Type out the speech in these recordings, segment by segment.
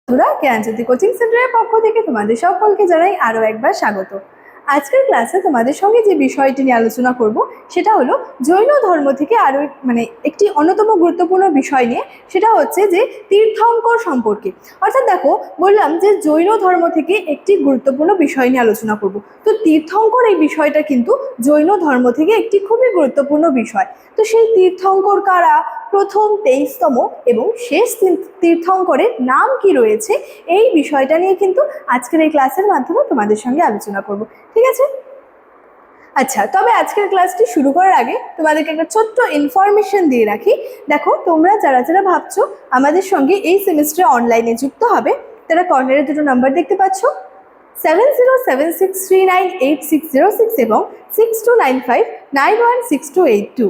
বন্ধুরা, জ্ঞানজ্যোতি কোচিং সেন্টারের পক্ষ থেকে তোমাদের সকলকে জানাই আরো একবার স্বাগত। আজকের ক্লাসে তোমাদের সঙ্গে যে বিষয়টি নিয়ে আলোচনা করব সেটা হলো জৈন ধর্ম থেকে আরো একটি অন্যতম গুরুত্বপূর্ণ বিষয় নিয়ে, সেটা হচ্ছে যে তীর্থঙ্কর সম্পর্কে। অর্থাৎ দেখো, বললাম যে জৈন ধর্ম থেকে একটি গুরুত্বপূর্ণ বিষয় নিয়ে আলোচনা করব। তো তীর্থঙ্কর এই বিষয়টা কিন্তু জৈন ধর্ম থেকে একটি খুবই গুরুত্বপূর্ণ বিষয়। তো সেই তীর্থঙ্কর কারা, প্রথম 23তম এবং শেষ তীর্থঙ্করের নাম কি রয়েছে, এই বিষয়টা নিয়ে কিন্তু আজকের এই ক্লাসের মাধ্যমে তোমাদের সঙ্গে আলোচনা করব। ঠিক আছে? আচ্ছা, তবে আজকের ক্লাসটি শুরু করার আগে তোমাদেরকে একটা ছোট্ট ইনফরমেশন দিয়ে রাখি। দেখো, তোমরা যারা যারা ভাবছো আমাদের সঙ্গে এই সেমিস্টারে অনলাইনে যুক্ত হবে, তারা কর্নারে দুটো নাম্বার দেখতে পাচ্ছ, 7076398606 এবং 6295916282।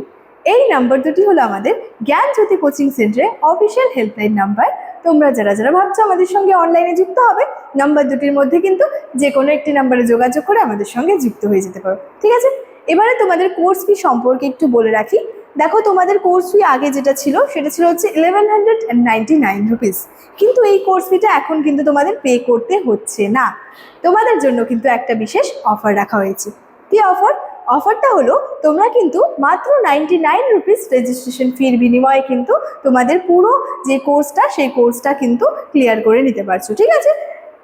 এই নাম্বার দুটি হলো আমাদের জ্ঞানজ্যোতি কোচিং সেন্টারের অফিসিয়াল হেল্পলাইন নাম্বার। তোমরা যারা যারা ভাবছো আমাদের সঙ্গে অনলাইনে যুক্ত হবে, নাম্বার দুটির মধ্যে কিন্তু যে কোনো একটি নাম্বারে যোগাযোগ করে আমাদের সঙ্গে যুক্ত হয়ে যেতে পারো। ঠিক আছে? এবারে তোমাদের কোর্স ফি সম্পর্কে একটু বলে রাখি। দেখো, তোমাদের কোর্স ফি আগে যেটা ছিল সেটা ছিল হচ্ছে 1199 রুপিস, কিন্তু এই কোর্স ফিটা এখন কিন্তু তোমাদের পে করতে হচ্ছে না। তোমাদের জন্য কিন্তু একটা বিশেষ অফার রাখা হয়েছে। কি অফার? অফারটা হলো, তোমরা কিন্তু মাত্র 99 রুপিস রেজিস্ট্রেশন ফির বিনিময়ে কিন্তু তোমাদের পুরো যে কোর্সটা, সেই কোর্সটা কিন্তু ক্লিয়ার করে নিতে পারছো। ঠিক আছে?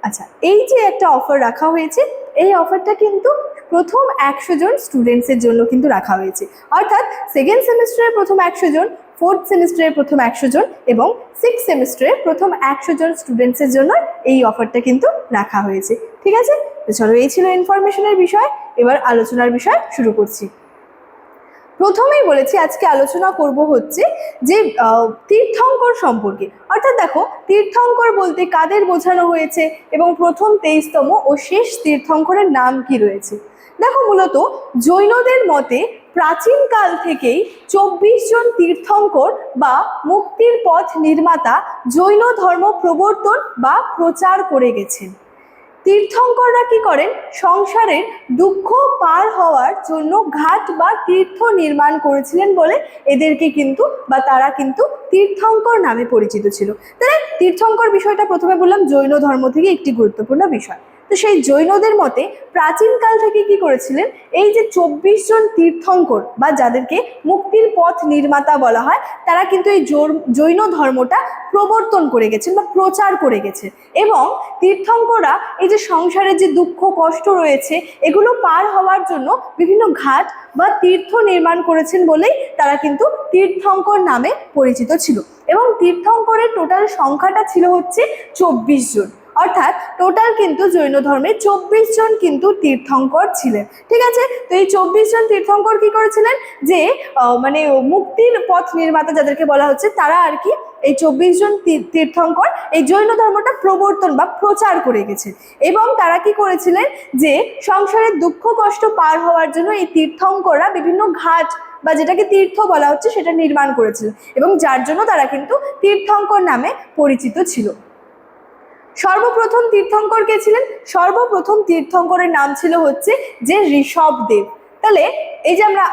আচ্ছা, এই যে একটা অফার রাখা হয়েছে, এই অফারটা কিন্তু প্রথম 100 জন স্টুডেন্টসের জন্য কিন্তু রাখা হয়েছে। অর্থাৎ সেকেন্ড সেমিস্টারের প্রথম 100 জন, ফোর্থ সেমিস্টারের প্রথম 100 জন এবং সিক্স সেমিস্টারের প্রথম 100 জন স্টুডেন্টসের জন্য এই অফারটা কিন্তু রাখা হয়েছে। ঠিক আছে? তো চলো, এই ছিল ইনফরমেশনের বিষয়। এবার আলোচনার বিষয় শুরু করছি। প্রথমেই বলেছি আজকে আলোচনা করব হচ্ছে যে তীর্থঙ্কর সম্পর্কে। অর্থাৎ দেখো, তীর্থঙ্কর বলতে কাদের বোঝানো হয়েছে এবং প্রথম 23তম ও শেষ তীর্থঙ্করের নাম কি রয়েছে। দেখো, মূলত জৈনদের মতে প্রাচীনকাল থেকেই 24 জন তীর্থঙ্কর বা মুক্তির পথ নির্মাতা জৈন ধর্ম প্রবর্তন বা প্রচার করে গেছেন। তীর্থঙ্কররা কি করেন? সংসারের দুঃখ পার হওয়ার জন্য ঘাট বা তীর্থ নির্মাণ করেছিলেন বলে এদেরকে কিন্তু বা তারা কিন্তু তীর্থঙ্কর নামে পরিচিত ছিল। তাহলে তীর্থঙ্কর বিষয়টা প্রথমে বললাম জৈন ধর্ম থেকে একটি গুরুত্বপূর্ণ বিষয়। তো সেই জৈনদের মতে প্রাচীনকাল থেকে কি করেছিলেন, এই যে 24 জন তীর্থঙ্কর বা যাদেরকে মুক্তির পথ নির্মাতা বলা হয়, তারা কিন্তু এই জৈন ধর্মটা প্রবর্তন করে গেছেন বা প্রচার করে গেছেন। এবং তীর্থঙ্কররা এই যে সংসারের যে দুঃখ কষ্ট রয়েছে, এগুলো পার হওয়ার জন্য বিভিন্ন ঘাট বা তীর্থ নির্মাণ করেছেন বলেই তারা কিন্তু তীর্থঙ্কর নামে পরিচিত ছিল। এবং তীর্থঙ্করের টোটাল সংখ্যাটা ছিল হচ্ছে 24 জন। অর্থাৎ টোটাল কিন্তু জৈন ধর্মে 24 জন কিন্তু তীর্থঙ্কর ছিলেন। ঠিক আছে? তো এই 24 জন তীর্থঙ্কর কি করেছিলেন, যে মুক্তির পথ নির্মাতা যাদেরকে বলা হচ্ছে, তারা আর কি এই 24 জন তীর্থঙ্কর এই জৈন ধর্মটা প্রবর্তন বা প্রচার করে গেছে। এবং তারা কি করেছিলেন, যে সংসারের দুঃখ কষ্ট পার হওয়ার জন্য এই তীর্থঙ্কররা বিভিন্ন ঘাট বা যেটাকে তীর্থ বলা হচ্ছে সেটা নির্মাণ করেছিল, এবং যার জন্য তারা কিন্তু তীর্থঙ্কর নামে পরিচিত ছিল। সর্বপ্রথম তীর্থঙ্কর কে ছিলেন? সর্বপ্রথম তীর্থঙ্করের নাম ছিল হচ্ছে যে ঋষভদেব। তাহলে এই যে আমরা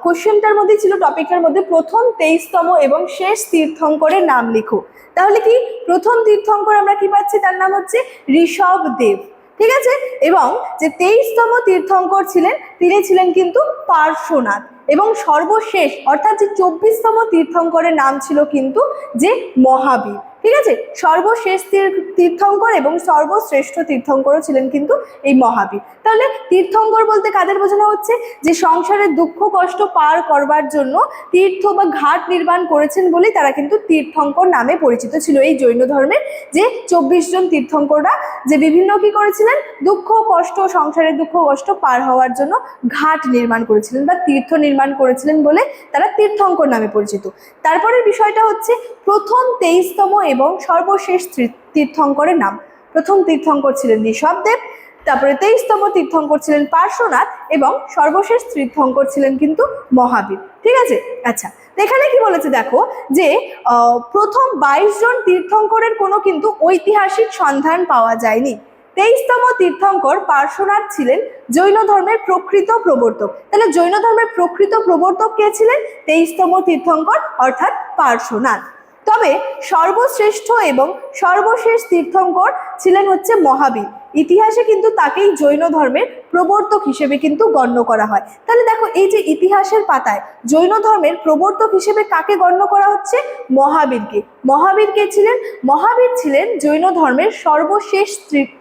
কোশ্চেনটার মধ্যে ছিল, টপিকটার মধ্যে প্রথম 23তম এবং শেষ তীর্থঙ্করের নাম লিখো। তাহলে কি প্রথম তীর্থঙ্কর আমরা কি পাচ্ছি, তার নাম হচ্ছে ঋষভদেব। ঠিক আছে? এবং যে 23তম তীর্থঙ্কর ছিলেন, তিনি ছিলেন কিন্তু পার্শ্বনাথ। এবং সর্বশেষ অর্থাৎ যে 24তম তীর্থঙ্করের নাম ছিল কিন্তু যে মহাবীর। ঠিক আছে? সর্বশেষ তীর্থঙ্কর এবং সর্বশ্রেষ্ঠ তীর্থঙ্করও ছিলেন কিন্তু এই মহাবীর। তাহলে তীর্থঙ্কর বলতে কাদের বোঝানো হচ্ছে, যে সংসারের দুঃখ কষ্ট পার করবার জন্য তীর্থ বা ঘাট নির্মাণ করেছেন বলেই তারা কিন্তু তীর্থঙ্কর নামে পরিচিত ছিল। এই জৈন ধর্মের যে 24 জন তীর্থঙ্কররা যে বিভিন্ন কি করেছিলেন, দুঃখ কষ্ট, সংসারের দুঃখ কষ্ট পার হওয়ার জন্য ঘাট নির্মাণ করেছিলেন বা তীর্থ নির্মাণ করেছিলেন বলে তারা তীর্থঙ্কর নামে পরিচিত। তারপরের বিষয়টা হচ্ছে প্রথম 23তম এবং সর্বশেষ তীর্থঙ্করের নাম। প্রথম তীর্থঙ্কর ছিলেন ঋষভদেব, তারপরে 23তম তীর্থঙ্কর ছিলেন পার্শ্বনাথ এবং সর্বশেষ তীর্থঙ্কর ছিলেন কিন্তু মহাবীর। ঠিক আছে? আচ্ছা, এখানে কি বলেছে দেখো, যে প্রথম 22 জন তীর্থঙ্করের কোনো কিন্তু ঐতিহাসিক সন্ধান পাওয়া যায়নি। 23তম তীর্থঙ্কর পার্শ্বনাথ ছিলেন জৈন ধর্মের প্রকৃত প্রবর্তক। তাহলে জৈন ধর্মের প্রকৃত প্রবর্তক কে ছিলেন? 23তম তীর্থঙ্কর অর্থাৎ পার্শ্বনাথ। তবে সর্বশ্রেষ্ঠ এবং সর্বশেষ তীর্থঙ্কর ছিলেন হচ্ছে মহাবীর। ইতিহাসে কিন্তু তাকেই জৈন ধর্মের প্রবর্তক হিসেবে কিন্তু গণ্য করা হয়। তাহলে দেখো, এই যে ইতিহাসের পাতায় জৈন ধর্মের প্রবর্তক হিসেবে কাকে গণ্য করা হচ্ছে? মহাবীরকে। মহাবীর কে ছিলেন? মহাবীর ছিলেন জৈন ধর্মের সর্বশেষ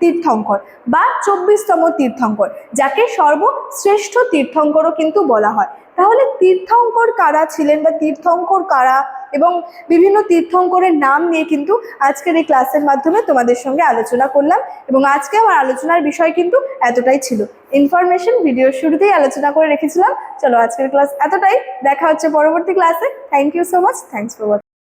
তীর্থঙ্কর বা 24তম তীর্থঙ্কর, যাকে সর্বশ্রেষ্ঠ তীর্থঙ্করও কিন্তু বলা হয়। তাহলে তীর্থঙ্কর কারা ছিলেন বা তীর্থঙ্কর কারা এবং বিভিন্ন তীর্থঙ্করের নাম নিয়ে কিন্তু আজকের এই ক্লাসের মাধ্যমে তোমাদের সঙ্গে আলোচনা করলাম। এবং আজকে আমার আলোচনার বিষয় কিন্তু এতটাই ছিল। ইনফরমেশন ভিডিওর শুরুতেই আলোচনা করে রেখেছিলাম। চলো, আজকের ক্লাস এতটাই। দেখা হচ্ছে পরবর্তী ক্লাসে। Thank you so much. Thanks for watching.